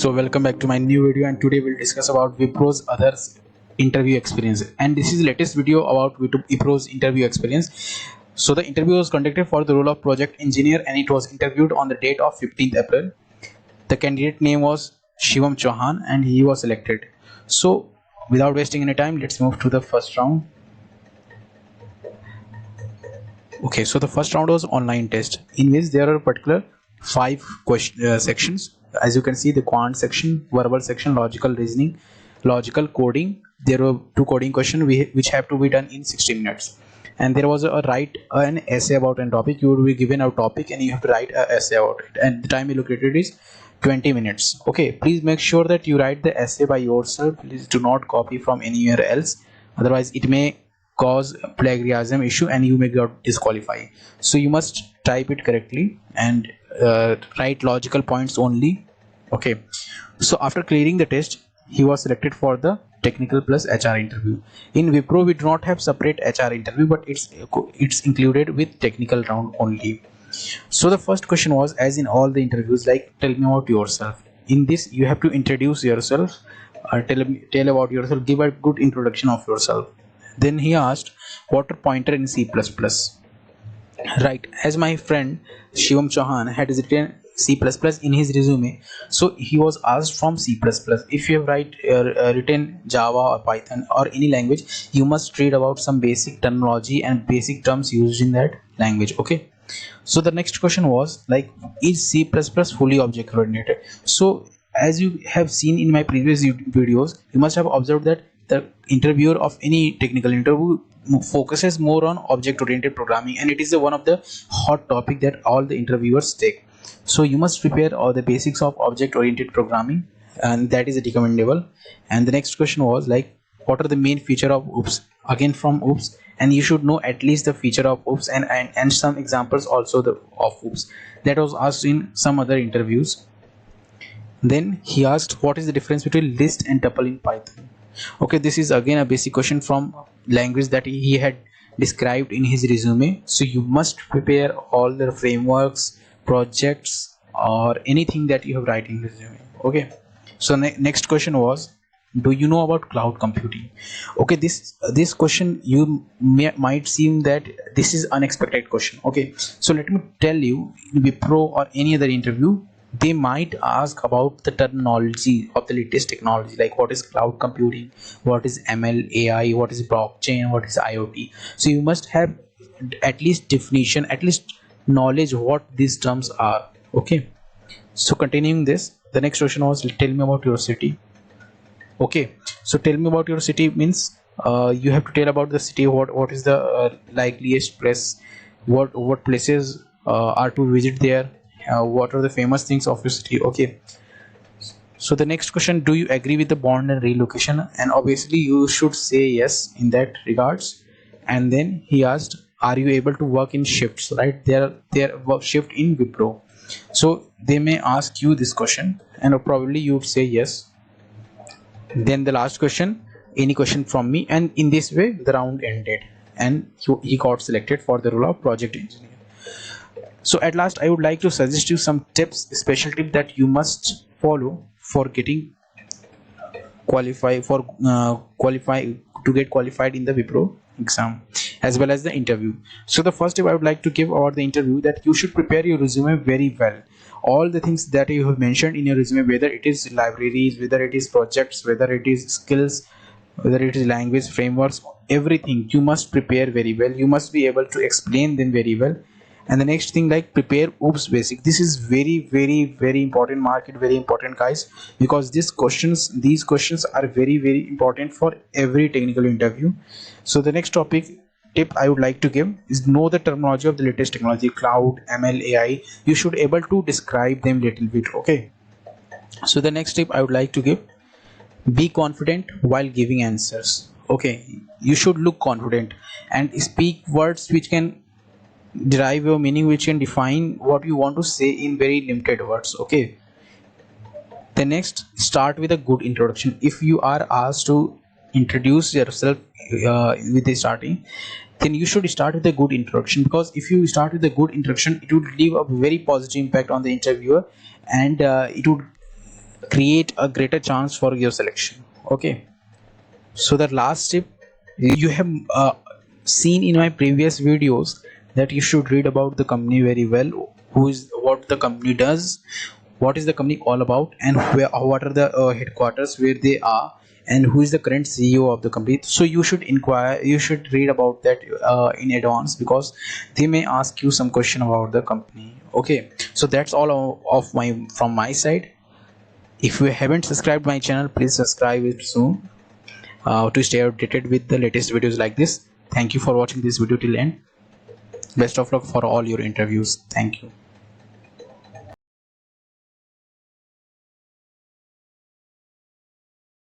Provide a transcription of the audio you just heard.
So welcome back to my new video, and today we'll discuss about Wipro's others interview experience. And this is the latest video about Wipro's interview experience. So the interview was conducted for the role of project engineer, and it was interviewed on the date of 15th April. The candidate name was Shivam Chauhan, and he was selected. So without wasting any time, let's move to the first round. Okay, so the first round was online test, in which there are particular 5 sections. As you can see, the quant section, verbal section, logical reasoning, logical coding. There were 2 coding questions which have to be done in 60 minutes. And there was a write an essay about a topic. You will be given a topic and you have to write an essay about it. And the time allocated is 20 minutes. Okay, please make sure that you write the essay by yourself. Please do not copy from anywhere else. Otherwise, it may cause plagiarism issue and you may get disqualified. So you must type it correctly and write logical points only. Okay, so after clearing the test, he was selected for the technical plus HR interview. In Wipro, we do not have separate HR interview, but it's included with technical round only. So the first question was, as in all the interviews, like, tell me about yourself. In this, you have to introduce yourself, tell about yourself, give a good introduction of yourself. Then he asked, what a pointer in C++. Right, as my friend Shivam Chauhan had written C++ in his resume, so he was asked from C++. If you have written Java or Python or any language, you must read about some basic terminology and basic terms used in that language. Okay, so the next question was, like, is C++ fully object oriented? So as you have seen in my previous videos, you must have observed that the interviewer of any technical interview focuses more on object oriented programming, and it is one of the hot topic that all the interviewers take. So you must prepare all the basics of object oriented programming, and that is recommendable. And the next question was, like, what are the main feature of OOPS? Again from OOPS, and you should know at least the feature of OOPS and some examples also of OOPS. That was asked in some other interviews. Then he asked, what is the difference between list and tuple in Python? Okay, this is again a basic question from language that he had described in his resume. So you must prepare all the frameworks, projects, or anything that you have write in resume. Okay, so next question was, do you know about cloud computing? Okay, this question you might seem that this is unexpected question. Okay, so let me tell you, in Wipro or any other interview, they might ask about the terminology of the latest technology, like what is cloud computing, what is ML, AI, what is blockchain, what is IoT. So you must have at least definition, at least knowledge what these terms are. Okay, so continuing this, the next question was, tell me about your city. Okay, so tell me about your city means you have to tell about the city, what is the likeliest place, what places are to visit there, what are the famous things of your city. Okay, so the next question, do you agree with the bond and relocation? And obviously you should say yes in that regards. And then he asked, are you able to work in shifts? Right, there work shift in Wipro, so they may ask you this question and probably you would say yes. Then the last question, any question from me, and in this way the round ended and he got selected for the role of project engineer. So at last, I would like to suggest you some tips, special tip that you must follow for getting qualified to get qualified in the Wipro exam as well as the interview. So the first tip I would like to give about the interview, that you should prepare your resume very well. All the things that you have mentioned in your resume, whether it is libraries, whether it is projects, whether it is skills, whether it is language, frameworks, everything you must prepare very well. You must be able to explain them very well. And the next thing, like, prepare OOPS basic. This is very important, market very important, guys, because these questions are very important for every technical interview. So the next tip I would like to give is, know the terminology of the latest technology, cloud, ML, AI. You should able to describe them little bit. Okay, so the next tip I would like to give, be confident while giving answers. Okay, you should look confident and speak words which can derive your meaning, which can define what you want to say in very limited words. Okay, the next, start with a good introduction. If you are asked to introduce yourself with the starting, then you should start with a good introduction, because if you start with a good introduction, it would leave a very positive impact on the interviewer, and it would create a greater chance for your selection. Okay, so the last tip, you have seen in my previous videos that you should read about the company very well, who is, what the company does, what is the company all about, and where, what are the headquarters where they are, and who is the current CEO of the company. So you should inquire, you should read about that in advance, because they may ask you some question about the company. Okay, so that's all of my from my side. If you haven't subscribed my channel, please subscribe it soon to stay updated with the latest videos like this. Thank you for watching this video till end. Best of luck for all your interviews. Thank you.